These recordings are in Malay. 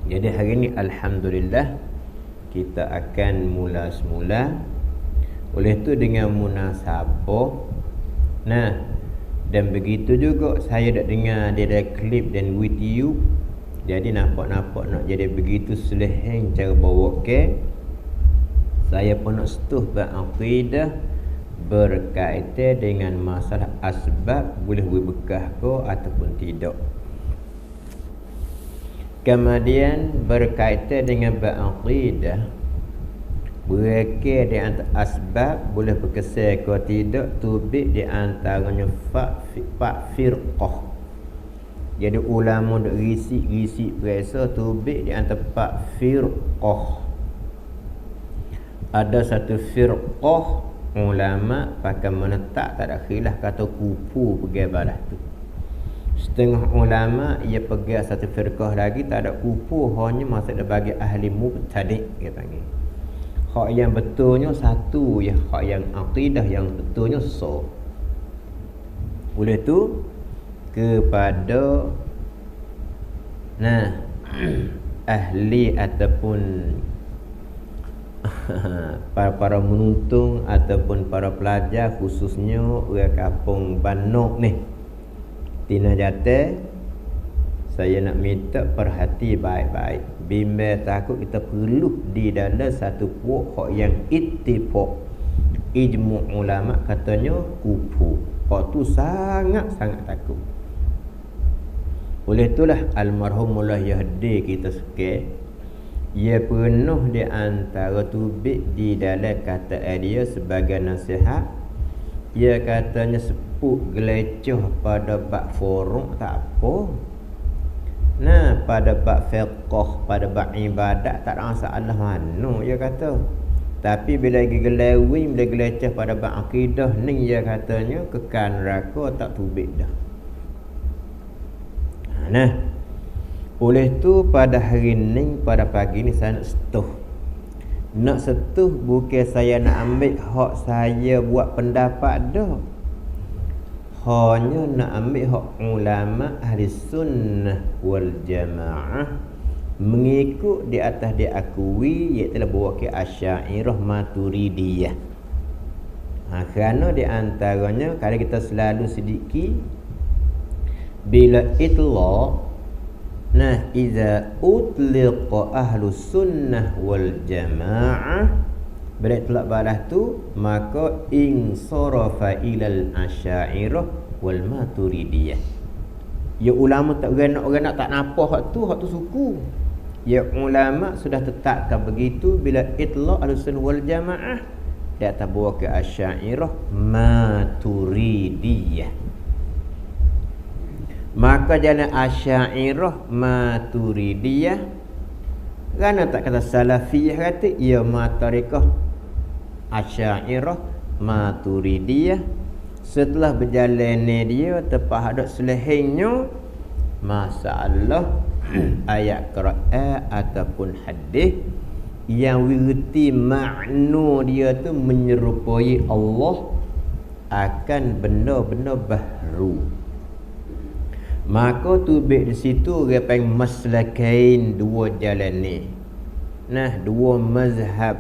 Jadi hari ni alhamdulillah kita akan mula semula. Oleh tu dengan munasabah. Nah, dan begitu juga saya dah dengar dia ada klip dan video. Jadi nampak-nampak nak jadi begitu seleheng cara bawa ke. Saya pun nak setuh berakidah berkaitan dengan masalah asbab boleh bekas ke ataupun tidak. Kemudian berkaitan dengan berakidah berkait di antara asbab boleh berkesan ke tidak, tubik di antaranya pak firqah. Jadi ulama duk risik perasa tubik di antara pak firqah. Ada satu firqah ulama pakai menetap tak ada khilaf kata kupu pergi balas tu. Setengah ulama ia pegang satu firqah lagi tak ada kupu, hanya maksud dia bagi ahli mubtadi' dia panggil. Hak yang betulnya satu ya, hak yang akidah yang betulnya so. Oleh tu kepada ahli ataupun para menuntung ataupun para pelajar, khususnya orang kampung Banok ni, Tina Jatah, saya nak minta perhati baik-baik. Bimbang takut kita perlu di dalam satu puak hak yang ittifaq ijmu' ulama katanya kufu. Hak tu sangat-sangat takut. Oleh itulah almarhum Mullah Yahdi kita sekali, ia penuh di antara tubik di dalam kata dia sebagai nasihat. Ia katanya sepuk gelecoh pada bab foruk tak apa. Nah, pada bab fiqh, pada bab ibadat tak ada masalah mana dia kata. Tapi bila gelewing, bila geleceh pada bab akidah ni, dia katanya kekal neraka tak tubik dah. Nah, oleh tu pada hari ni, pada pagi ni saya nak setuh. Nak setuh bukan saya nak ambil hak saya buat pendapat dah. Hanya nak ambil hak ulama ahli sunnah wal jamaah mengikut di atas dia akui, iaitu bawa ke Asy'ariyah Maturidiyah. Kerana di antaranya kalau kita selalu sedikit bila itlaq, iza utliqa ahlu sunnah wal jamaah, bila itlaq balas tu maka insarafa ilal Asy'ariyah wal Maturidiyah. Ya ulama tak orang nak tak nampak hak tu suku. Ya ulama sudah tetapkan begitu bila itlaq ahlu sunnah wal jamaah dia tak bawa ke Asy'ariyah Maturidiyah. Maka jalan Asy'ariyah Maturidiyah, kerana tak kata Salafiyah, kata ia Matarikah Asy'ariyah Maturidiyah. Setelah berjalan dia tepat hadap selehengnya masalah ayat Quran ataupun hadis yang wirti makna dia tu menyerupai Allah akan benda-benda baru. Maka tubik di situ dia panggil maslakain, dua jalan ni. Dua mazhab.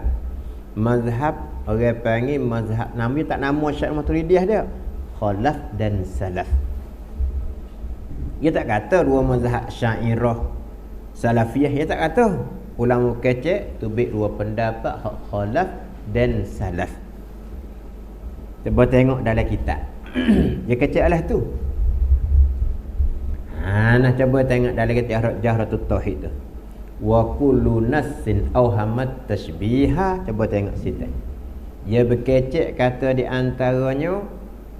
Mazhab orang panggil mazhab, namanya tak nama Asy'ariyah Maturidiyah dia, khalaf dan salaf. Dia tak kata dua mazhab Asy'ariyah Salafiyah, dia tak kata. Ulama kecek tubik dua pendapat hak khalaf dan salaf. Cuba tengok dalam kitab. Dia kecek lah tu. Nak cuba tengok dalam kitab Jahratut Tauhid tu. Wa kullu nassin awhamat tashbiha. Cuba tengok situ. Dia berkecek kata di antaranya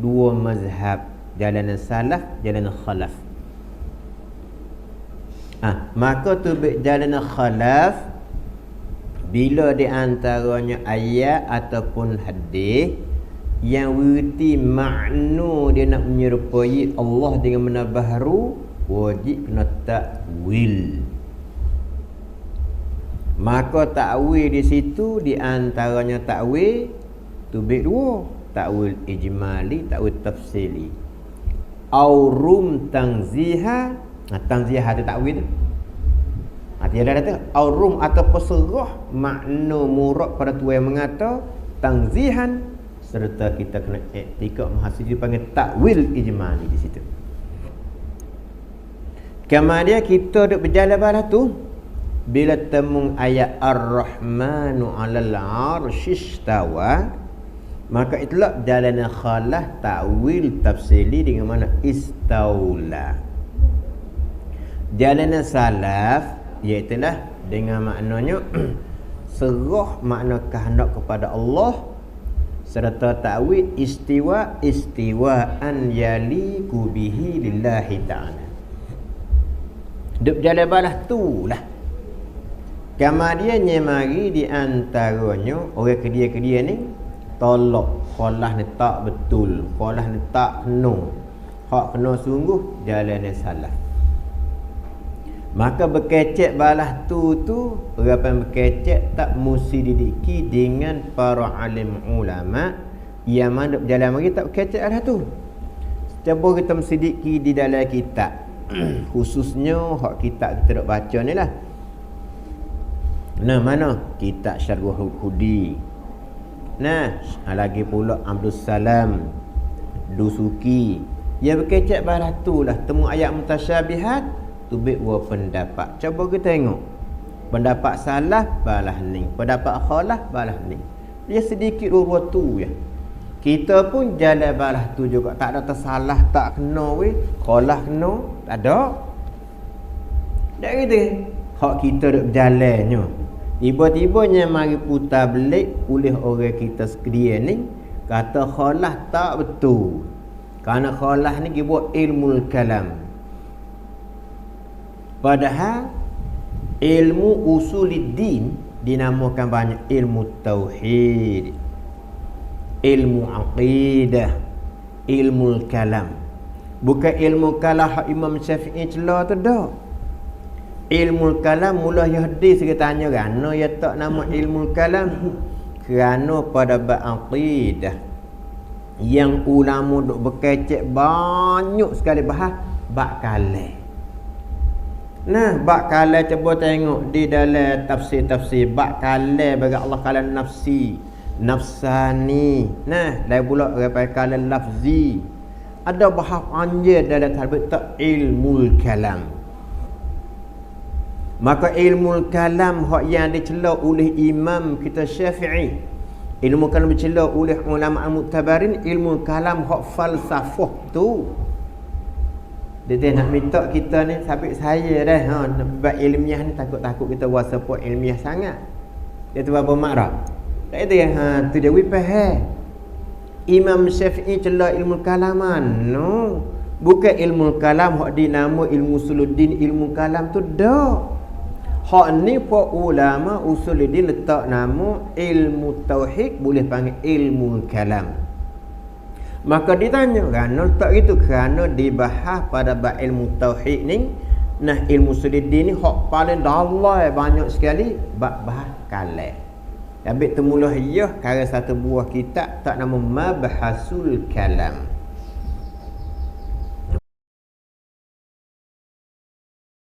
dua mazhab, jalan salaf, jalan khalaf. Maka tubik jalan khalaf bila di antaranya ayat ataupun hadis yang wirti makna dia nak menyerupai Allah dengan benda baru, wajib kena takwil. Maka takwil di situ di antaranya takwil tubik dua, takwil ijmali, takwil tafsili. Aurum tangziha, tangziha tu takwil tu. tiada kata aurum atau peserah makna murad pada tuan yang mengata tangzihan, serta kita kena iktikad mahasiswa dipanggil takwil ijmali di situ. Kemudian kita duk berjalan balas tu bila temu ayat Ar-Rahmanu 'alal 'arsy istawa, maka itulah jalan khalah takwil tafsili dengan mana istaula. Jalan salaf iaitulah dengan maknanya serah makna kehendak kepada Allah, serta takwil istiwaan yaliku bihi lillahi ta'ala. Duk jalan balas tu lah. Kemudiannya mari di antaranya orang kedia-kedia ni tolak khalah ni tak betul, khalah ni tak kena. Hak kena sungguh jalan salaf. Maka berkecek balas tu orang berkecek tak mesti didiki dengan para alim ulama yang mana berjalan mari tak berkecek balas tu. Cuba kita mesti di dalam kitab khususnya hak kitab kita dok baca ni lah. Nah, mana kitab Syarhul Hudi. Nah, lagi pula Abdul Salam Dusuki. Yang berkecek balas tu lah temu ayat mutasyabihat tu dua pendapat. Cuba kita tengok. Pendapat salah balas ni, pendapat khalah balas ni. Dia sedikit dua tu ya. Kita pun jalan balas tu juga, tak ada tersalah, tak kena weh, khalah kena, tak ada. Tak gitu. Hak kita duk berjalannya. Tiba-tibanya mari putar belik oleh orang kita sekalian ni kata khalah tak betul. Kerana khalah ni dia buat ilmu kalam. Padahal ilmu usuluddin dinamakan banyak ilmu tauhid, ilmu aqidah, ilmu kalam. Bukan ilmu kalam hak Imam Syafi'i celah tu dah. Ilmu kalam mula Yahudi saya tanya kerana ya tak nama ilmu kalam, kerana pada bab aqidah yang ulama duk berkecek banyak sekali bahas bab kalam. Nah, bab kalam cuba tengok di dalam tafsir-tafsir bab kalam bagi Allah kalam nafsi, nafsani. Nah, lain pula orang kalam lafzi. Ada bahas panjang dalam tak ilmu kalam. Maka ilmu kalam hak yang dicela oleh imam kita Syafi'i, ilmu kalam dicela oleh ulama al-mu'tabarin, ilmu kalam hak falsafah tu. Dia nak minta kita ni sampai saya dah bab ilmiah ni takut-takut kita rasa pun ilmiah sangat. Dia tu apa makna? Tak itu ya, tu dia wipah. Imam Syafi'i cela ilmu kalaman. No. Bukan ilmu kalam hak dinama ilmu usuluddin, ilmu kalam tu dah. Hak ni para ulama usuluddin letak nama ilmu tauhid, boleh panggil ilmu kalam. Maka ditanya kerana letak gitu, kerana dibahas pada bab ilmu tauhid ni. Nah, ilmu usuluddin ni hak paling dalam banyak sekali bab bahas kalam. Habis temulah ia karya satu buah kitab tak nama Mabhasul Kalam.